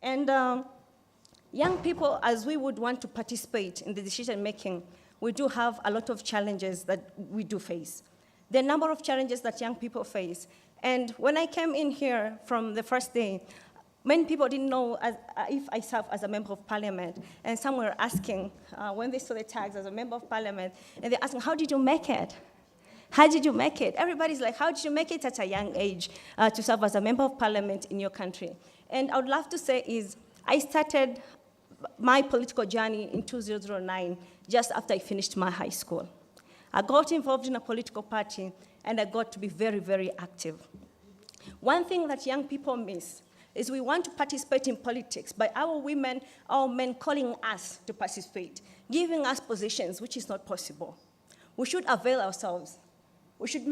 And young people, as we would want to participate in the decision-making, we do have a lot of challenges that we do face. There are a number of challenges that young people face. And when I came in here from the first day, many people didn't know if I serve as a member of parliament. And some were asking, when they saw the tags as a member of parliament, and they're asking, how did you make it? How did you make it? Everybody's like, how did you make it at a young age to serve as a member of parliament in your country? And I would love to say is, I started my political journey in 2009, just after I finished my high school. I got involved in a political party, and I got to be very, very active. One thing that young people miss is we want to participate in politics by our women, our men calling us to participate, giving us positions, which is not possible. We should avail ourselves. We should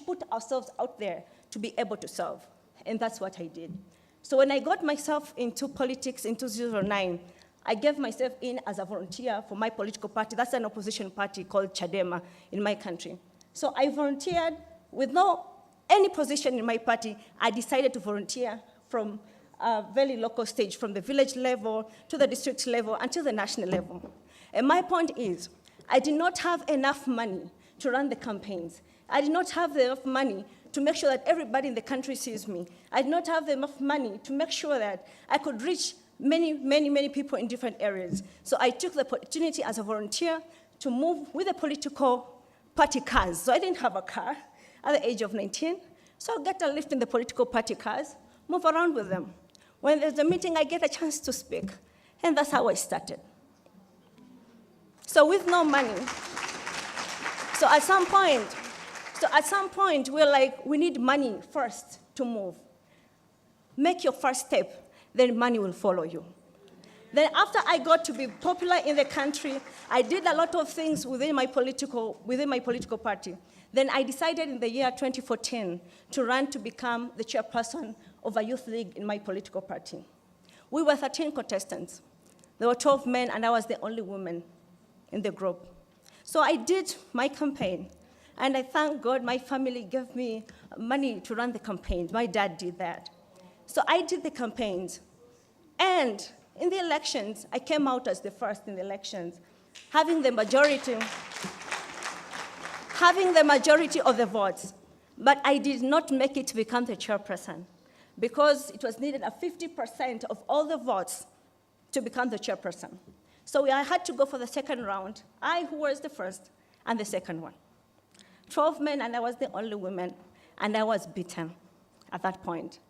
put ourselves out there to be able to serve, and that's what I did. So when I got myself into politics in 2009, I gave myself in as a volunteer for my political party. That's an opposition party called Chadema in my country. So I volunteered with any position in my party. I decided to volunteer from a very local stage, from the village level to the district level until the national level. And my point is, I did not have enough money to run the campaigns. I did not have enough money to make sure that everybody in the country sees me. I did not have enough money to make sure that I could reach many, many, many people in different areas. So I took the opportunity as a volunteer to move with the political party cars. So I didn't have a car at the age of 19. So I get a lift in the political party cars, move around with them. When there's a meeting, I get a chance to speak. And that's how I started. So with no money. So at some point, we're like, we need money first to move. Make your first step, then money will follow you. Then after I got to be popular in the country, I did a lot of things within my political party. Then I decided in the year 2014 to run to become the chairperson of a youth league in my political party. We were 13 contestants. There were 12 men, and I was the only woman in the group. So I did my campaign, and I thank God my family gave me money to run the campaigns. My dad did that. So I did the campaigns. And in the elections, I came out as the first in the elections, having the majority of the votes. But I did not make it to become the chairperson because it was needed 50% of all the votes to become the chairperson. So I had to go for the second round, I who was the first and the second one. 12 men, and I was the only woman, and I was beaten at that point.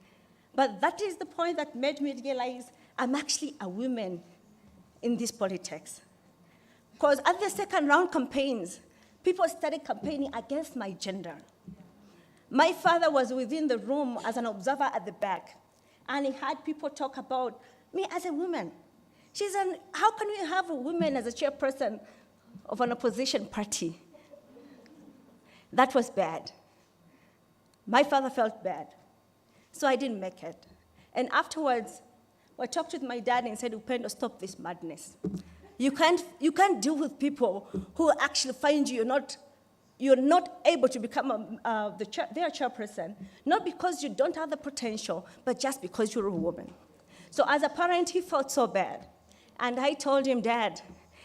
But that is the point that made me realize I'm actually a woman in this politics. Because at the second round campaigns, people started campaigning against my gender. My father was within the room as an observer at the back, and he had people talk about me as a woman. She said, how can we have a woman as a chairperson of an opposition party? That was bad. My father felt bad. So I didn't make it. And afterwards, I talked with my dad and said, Upendo, stop this madness. You can't deal with people who actually find you're not able to become their chairperson, not because you don't have the potential, but just because you're a woman. So as a parent, he felt so bad. And I told him, Dad,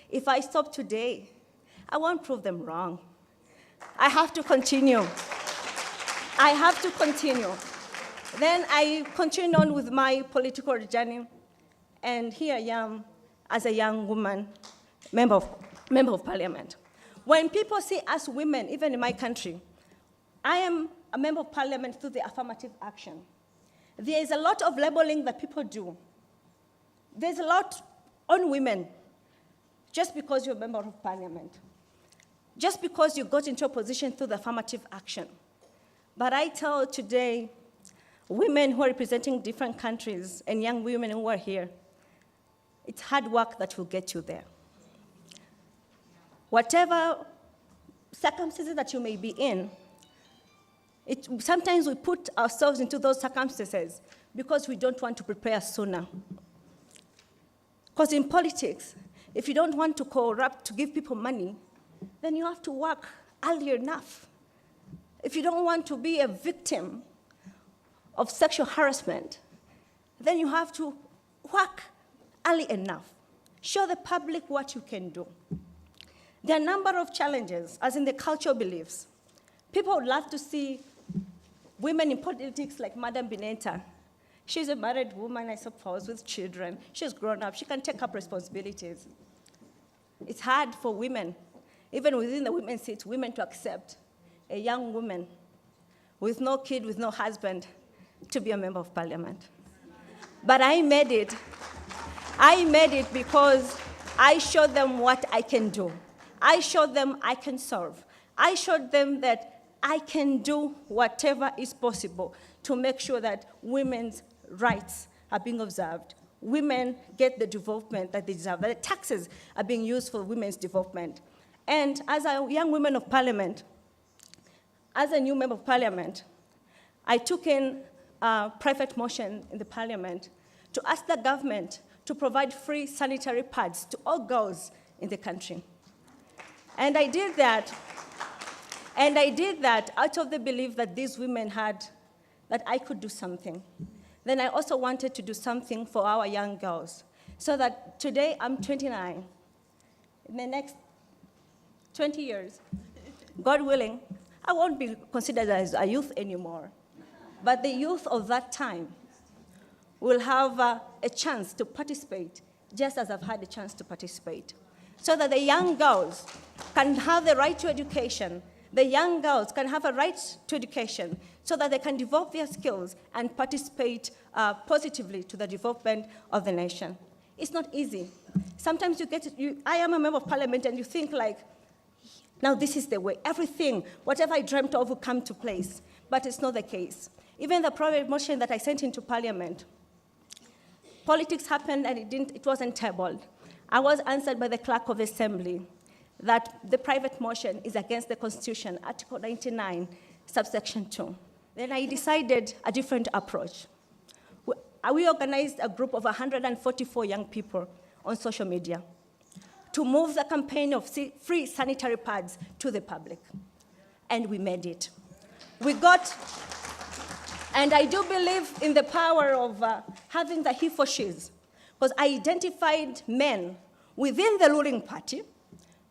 if I stop today, I won't prove them wrong. I have to continue. Then I continued on with my political journey, and here I am as a young woman, member of parliament. When people see us women, even in my country, I am a member of parliament through the affirmative action. There is a lot of labeling that people do. There's a lot on women just because you're a member of parliament, just because you got into a position through the affirmative action. But I tell today, women who are representing different countries and young women who are here, it's hard work that will get you there. Whatever circumstances that you may be in, sometimes we put ourselves into those circumstances because we don't want to prepare sooner. Because in politics, if you don't want to corrupt, to give people money, then you have to work early enough. If you don't want to be a victim of sexual harassment, then you have to work early enough. Show the public what you can do. There are a number of challenges, as in the cultural beliefs. People would love to see women in politics like Madam Bineta. She's a married woman, I suppose, with children. She's grown up. She can take up responsibilities. It's hard for women, even within the women's seat, women to accept a young woman with no kid, with no husband, to be a member of parliament. But I made it. I made it because I showed them what I can do. I showed them I can serve. I showed them that I can do whatever is possible to make sure that women's rights are being observed. Women get the development that they deserve, that the taxes are being used for women's development. And as a young woman of parliament, as a new member of parliament, I took in a private motion in the parliament to ask the government to provide free sanitary pads to all girls in the country. And I did that out of the belief that these women had, that I could do something. Then I also wanted to do something for our young girls, so that today I'm 29. In the next 20 years, God willing, I won't be considered as a youth anymore. But the youth of that time will have a chance to participate, just as I've had a chance to participate. So that the young girls can have the right to education. The young girls can have a right to education so that they can develop their skills and participate positively to the development of the nation. It's not easy. Sometimes I am a member of parliament and you think like, now this is the way. Everything, whatever I dreamt of will come to place. But it's not the case. Even the private motion that I sent into parliament, politics happened and it wasn't tabled. I was answered by the clerk of the assembly that the private motion is against the Constitution, Article 99, subsection 2. Then I decided a different approach. We organized a group of 144 young people on social media to move the campaign of free sanitary pads to the public. And we made it. And I do believe in the power of having the he for she's, because I identified men within the ruling party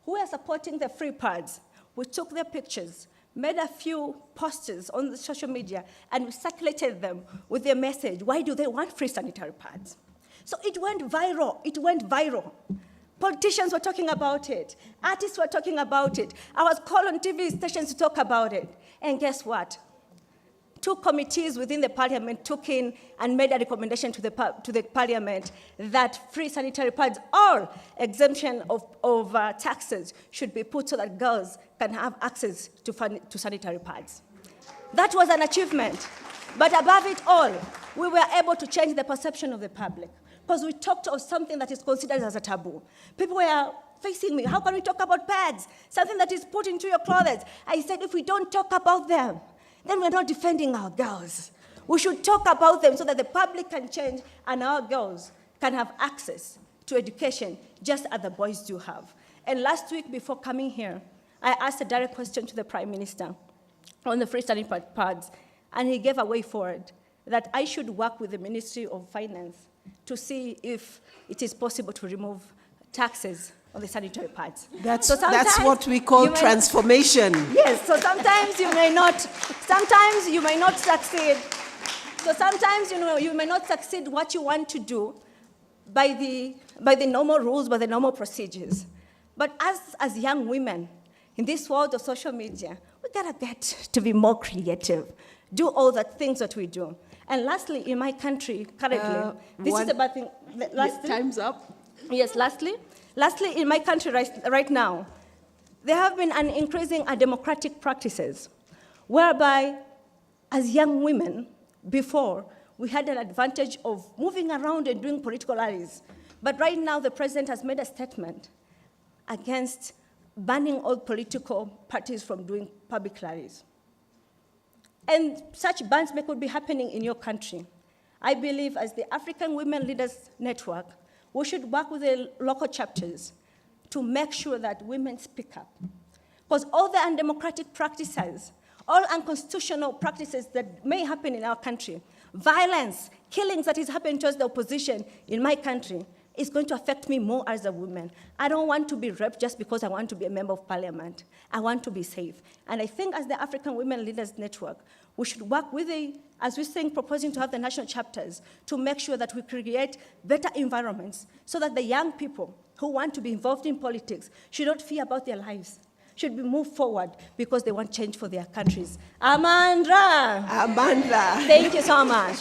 who are supporting the free pads. We took their pictures, made a few posters on the social media, and we circulated them with their message, why do they want free sanitary pads? So it went viral. Politicians were talking about it. Artists were talking about it. I was called on TV stations to talk about it. And guess what? 2 committees within the parliament took in and made a recommendation to the parliament that free sanitary pads or exemption of taxes should be put so that girls can have access to sanitary pads. That was an achievement. But above it all, we were able to change the perception of the public, because we talked of something that is considered as a taboo. People were facing me, how can we talk about pads? Something that is put into your clothes. I said, if we don't talk about them, then we're not defending our girls. We should talk about them so that the public can change and our girls can have access to education just as the boys do have. And last week before coming here, I asked a direct question to the Prime Minister on the free sanitary pads, and he gave a way forward that I should work with the Ministry of Finance to see if it is possible to remove taxes on the sanitary pads. That's what we call transformation. Yes, so sometimes you may not succeed. So sometimes you may not succeed what you want to do by the normal rules, by the normal procedures. But as young women in this world of social media, we gotta get to be more creative, do all the things that we do. And lastly, in my country currently, this is about thing. Lastly, time's up. Yes, lastly, in my country right now, there have been an increasing democratic practices, whereby, as young women, before, we had an advantage of moving around and doing political rallies. But right now, the president has made a statement against banning all political parties from doing public rallies. And such bans could be happening in your country. I believe, as the African Women Leaders Network, we should work with the local chapters to make sure that women speak up. Because all the undemocratic practices, all unconstitutional practices that may happen in our country, violence, killings that is happening towards the opposition in my country is going to affect me more as a woman. I don't want to be raped just because I want to be a member of parliament. I want to be safe. And I think as the African Women Leaders Network, we should work with as we're saying, proposing to have the national chapters to make sure that we create better environments so that the young people who want to be involved in politics should not fear about their lives, should be moved forward because they want change for their countries. Amandla! Amandla! Thank you so much.